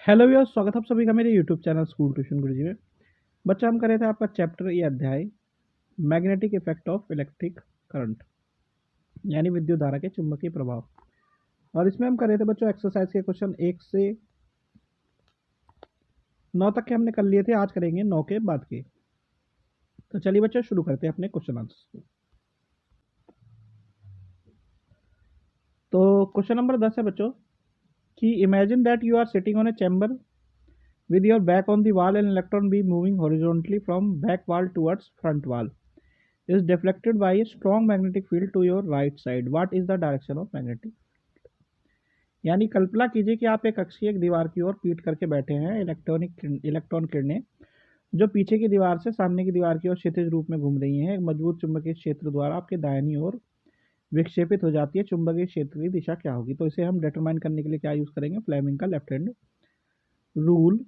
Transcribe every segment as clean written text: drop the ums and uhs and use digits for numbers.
Hello viewers, स्वागत है आप सभी का मेरे यूट्यूब चैनल स्कूल ट्यूशन गुरुजी में। बच्चा हम कर रहे थे आपका चैप्टर या अध्याय magnetic effect of electric current, यानी विद्युत धारा के चुंबकीय प्रभाव। और इसमें हम कर रहे थे बच्चों एक्सरसाइज के क्वेश्चन 1 से 9 तक के हमने कर लिए थे। आज करेंगे 9 के बाद के। तो चलिए बच्चों शुरू करते हैं अपने क्वेश्चन आंसर्स को। तो क्वेश्चन नंबर 10 है बच्चों कि imagine that you are sitting on a chamber with your back on the wall and electron beam moving horizontally from back wall towards front wall is deflected by a strong magnetic field to your right side. What is the direction of magnetic? यानी कल्पना कीजिए कि आप एक अक्षीय एक दीवार की ओर पीट करके बैठे हैं। इलेक्ट्रॉन किरणें जो पीछे की दीवार से सामने की दीवार की ओर क्षैतिज रूप में घूम रही हैं, एक मजबूत चुंबकीय क्षेत्र द्वारा आपके दाहिनी ओर विक्षेपित हो जाती है। चुंबकीय क्षेत्र की दिशा क्या होगी? तो इसे हम डिटरमाइन करने के लिए क्या यूज करेंगे? फ्लेमिंग का लेफ्ट हैंड रूल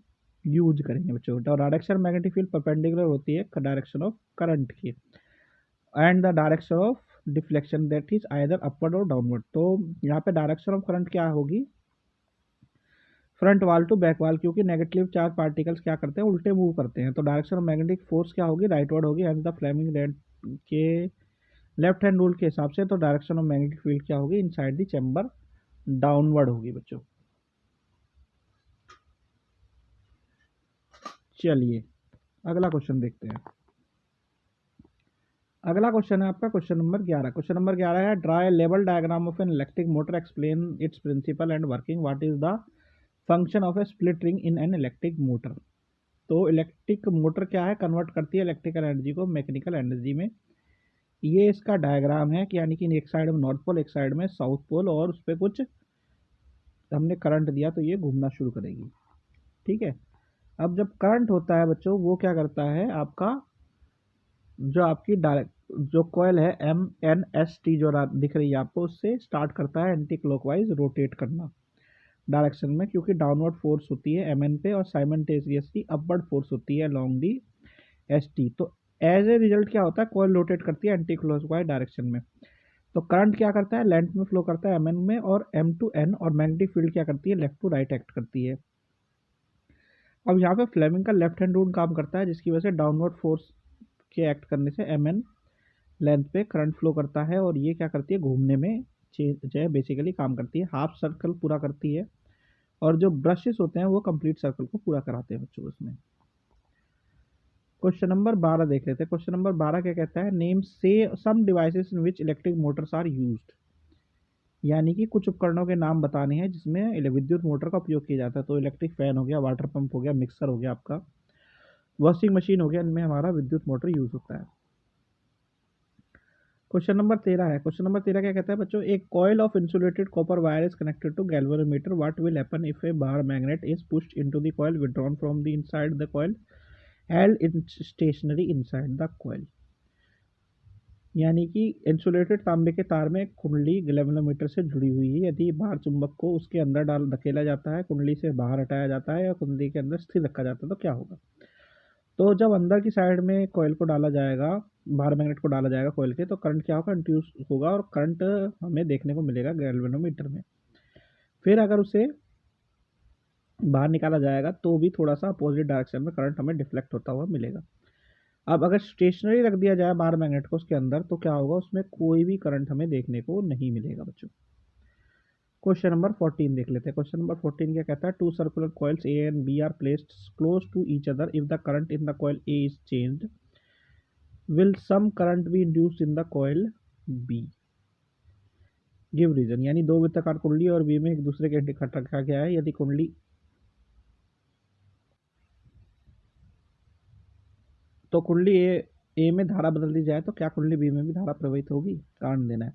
यूज करेंगे बच्चों। तो डायरेक्शन मैग्नेटिक फील्ड परपेंडिकुलर होती है डायरेक्शन ऑफ करंट की, and the direction of deflection that is either upward और डाउनवर्ड। तो यहाँ पे डायरेक्शन ऑफ करंट क्या होगी? फ्रंट वाल टू बैक वाल, क्योंकि नेगेटिव चार्ज पार्टिकल्स क्या करते हैं? उल्टे मूव करते हैं। तो डायरेक्शन ऑफ मैग्नेटिक फोर्स क्या होगी? राइटवर्ड होगी। एंड द फ्लेमिंग के लेफ्ट हैंड रूल के हिसाब से तो डायरेक्शन ऑफ मैग्नेटिक फील्ड क्या होगी? इनसाइड द चैम्बर डाउनवर्ड होगी बच्चों। चलिए अगला क्वेश्चन देखते हैं। अगला क्वेश्चन है आपका क्वेश्चन नंबर 11। क्वेश्चन नंबर 11 है draw a level diagram of an electric motor, explain its principle and working, what is the function of a split ring in an electric motor. तो electric motor क्या है? Convert करती है electrical energy को mechanical energy में। ये इसका diagram है कि यानी कि एक साइड में नॉर्थ पोल, एक साइड में साउथ पोल, और उस पर कुछ हमने करंट दिया तो ये घूमना शुरू करेगी। ठीक है। अब जब करंट होता है बच्चों, वो क्या करता है? आपका जो आपकी जो कॉयल है MNST जो दिख रही है आपको, उससे स्टार्ट करता है एंटी क्लॉकवाइज रोटेट करना डायरेक्शन में, क्योंकि डाउनवर्ड फोर्स होती है MN पे और साइमल्टेनियसली अपवर्ड फोर्स होती है अलोंग दी ST। तो एज ए रिजल्ट क्या होता है? कॉयल रोटेट करती है एंटी क्लॉकवाइज डायरेक्शन में। तो करंट क्या करता है? लेंथ में फ्लो करता है MN में और M to N, और मैग्नेटिक फील्ड क्या करती है? लेफ्ट टू राइट एक्ट करती है। अब यहाँ पे फ्लेमिंग का लेफ्ट हैंड रूल काम करता है, जिसकी वजह से डाउनवर्ड फोर्स के एक्ट करने से MN लेंथ पे करंट फ्लो करता है, और ये क्या करती है? घूमने में जो है बेसिकली काम करती है, हाफ सर्कल पूरा करती है, और जो ब्रशेस होते हैं वो कंप्लीट सर्कल को पूरा कराते हैं बच्चों उसमें। क्वेश्चन नंबर 12 देख लेते हैं। क्वेश्चन नंबर 12 क्या कहता है? नेम से some devices in which electric motors are used, यानी कि कुछ उपकरणों के नाम बताने हैं जिसमें विद्युत मोटर का उपयोग किया जाता है। तो इलेक्ट्रिक फैन हो गया, वाटर पंप हो गया, मिक्सर हो गया, आपका वॉशिंग मशीन हो गया, इनमें हमारा विद्युत मोटर यूज होता है। क्वेश्चन नंबर 13 है। क्वेश्चन नंबर 13 क्या कहता है बच्चों? एक coil of insulated copper wire is connected to galvanometer, what will happen if a bar magnet is pushed into the coil, withdrawn from the inside the coil, held in stationary inside the coil. यानी कि insulated तांबे के तार में कुंडली galvanometer से जुड़ी हुई है। यदि बाहर चुंबक को उसके अंदर डाल धकेला जाता है, कुंडली से बाहर हटाया जाता है या कुंडली के अंदर स्थिर रखा जाता है, तो क्या होगा? तो जब अंदर की साइड में कॉइल को डाला जाएगा, बाहर मैग्नेट को डाला जाएगा कॉइल के, तो करंट क्या होगा? इंड्यूस होगा, और करंट हमें देखने को मिलेगा गैल्वेनोमीटर में। फिर अगर उसे बाहर निकाला जाएगा तो भी थोड़ा सा अपोजिट डायरेक्शन में करंट हमें डिफ्लेक्ट होता हुआ मिलेगा। अब अगर स्टेशनरी रख दिया जाए बाहर मैग्नेट को उसके अंदर, तो क्या होगा? उसमें कोई भी करंट हमें देखने को नहीं मिलेगा बच्चों। क्वेश्चन नंबर 14 देख लेते हैं। क्वेश्चन नंबर 14 क्या कहता है? Two circular coils A and B are placed close to each other, if the current in the coil A is changed, will some current be induced in the coil B? Give reason. यानी दो वृत्ताकार कुंडली और B में एक दूसरे के इकट्ठा रखा गया है। यदि कुंडली तो कुंडली ए में धारा बदल दी जाए तो क्या कुंडली बी में भी धारा प्रवाहित होगी? कारण देना है।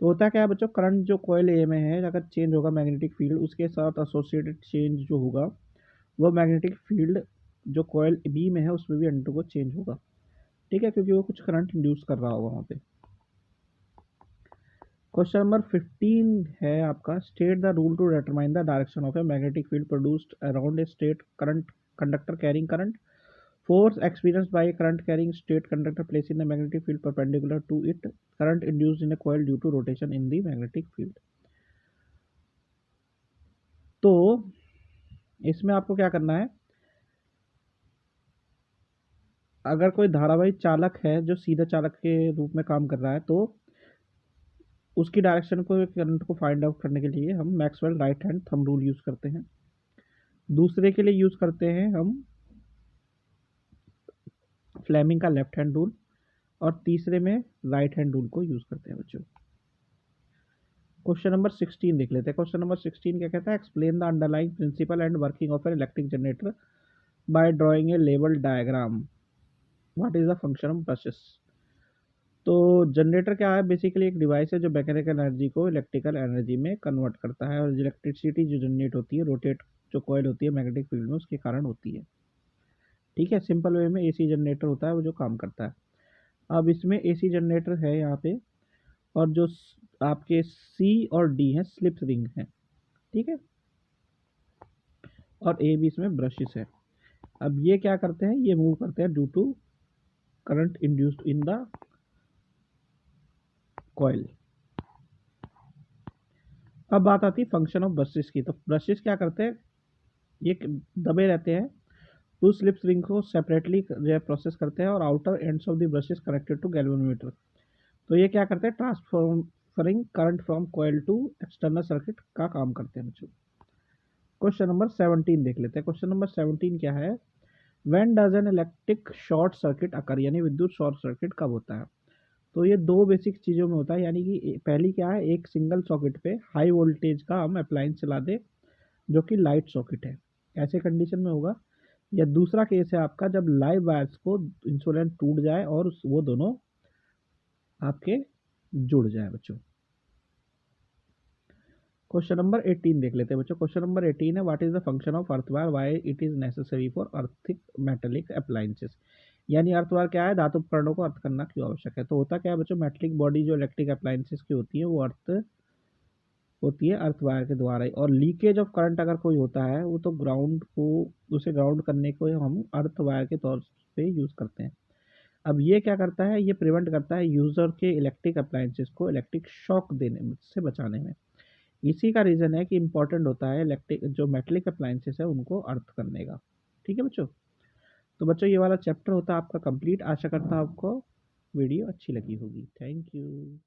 तो होता क्या है बच्चों? करंट जो कॉइल ए में है, अगर चेंज होगा मैग्नेटिक फील्ड, उसके साथ एसोसिएटेड चेंज जो होगा वो मैग्नेटिक फील्ड जो कॉइल बी में है उसमें भी अंडर को चेंज होगा। ठीक है, क्योंकि वो कुछ करंट इंड्यूस कर रहा होगा वहाँ पे। क्वेश्चन नंबर 15 है आपका, state the rule to determine the direction of a magnetic field produced around a straight current conductor carrying current, force experienced by a current carrying straight conductor placing the magnetic field perpendicular to it, current induced in a coil due to rotation in the magnetic field. तो इसमें आपको क्या करना है, अगर कोई धारावाही चालक है जो सीधा चालक के रूप में काम कर रहा है, तो उसकी डायरेक्शन को, करंट को फाइंड आउट करने के लिए हम Maxwell right hand thumb rule use करते हैं। दूसरे के लिए यूज़ करते हैं हम फ्लेमिंग का लेफ्ट हैंड रूल, और तीसरे में राइट हैंड रूल को यूज़ करते हैं बच्चों। क्वेश्चन नंबर 16 देख लेते हैं। क्वेश्चन नंबर 16 क्या कहता है, explain the underlying principle and working of an electric generator by drawing a level diagram, what is the function of brushes. तो जनरेटर क्या है, बेसिकली एक डिवाइस है जो मैकेनिकल एनर्जी को इलेक्ट्रिकल एनर्जी में कन्वर्ट करता है, और इलेक्ट्रिसिटी जो जनरेट होती है रोटेट जो कॉइल होती है मैग्नेटिक फील्ड में उसके कारण होती है। ठीक है, सिंपल वे में एसी जनरेटर होता है वो जो काम करता है। अब इसमें एसी जनरेटर है यहाँ पे, और जो आपके सी और डी हैं स्लिप रिंग हैं, ठीक है, और ए भी इसमें ब्रशेस है। अब ये क्या करते हैं, ये मूव करते हैं due to current induced in the coil. अब बात आती है फंक्शन ऑफ ब्रशेस की। तो ब्रशेस क्या करते हैं, ये दबे रहते हैं, टू स्लिप रिंग को सेपरेटली जो प्रोसेस करते हैं, और outer ends of the brushes connected to galvanometer. तो ये क्या करते हैं, transferring current from coil to external circuit का काम करते हैं बच्चों। क्वेश्चन नंबर 17 देख लेते हैं। क्वेश्चन नंबर 17 क्या है, when does an electric short circuit occur, यानी विद्युत शॉर्ट सर्किट कब होता है। तो ये दो बेसिक चीज़ों में होता है, यानी कि पहली क्या है, एक सिंगल सॉकेट पे हाई वोल्टेज का हम अप्लायंस चला दे जो कि लाइट सॉकेट है, ऐसे कंडीशन में होगा। या दूसरा केस है आपका, जब लाइव वायर्स को इंसुलेंट टूट जाए और वो दोनों आपके जुड़ जाए बच्चों। क्वेश्चन नंबर 18 देख लेते हैं बच्चों। क्वेश्चन नंबर 18 है, what is the function of earth wire, why it is necessary for अर्थिक मेटेलिक अप्लायंसेस। यानी अर्थ वायर क्या है, धातु उपकरणों को अर्थ करना क्यों आवश्यक है। तो होता क्या है बच्चों, मेटेलिक बॉडी जो इलेक्ट्रिक अप्लायंसेस की होती है वो अर्थ होती है अर्थ वायर के द्वारा ही, और लीकेज ऑफ करंट अगर कोई होता है वो तो ग्राउंड को, उसे ग्राउंड करने को हम अर्थ वायर के तौर पे यूज़ करते हैं। अब ये क्या करता है, ये प्रिवेंट करता है यूज़र के इलेक्ट्रिक अप्लायंसेस को इलेक्ट्रिक शॉक देने से बचाने में। इसी का रीज़न है कि इंपॉर्टेंट होता है इलेक्ट्रिक जो मेटलिक अप्लायंसेस है उनको अर्थ करने का। ठीक है बच्चों, तो बच्चों ये वाला चैप्टर होता है आपका कंप्लीट। आशा करता हूँ आपको वीडियो अच्छी लगी होगी। Thank you.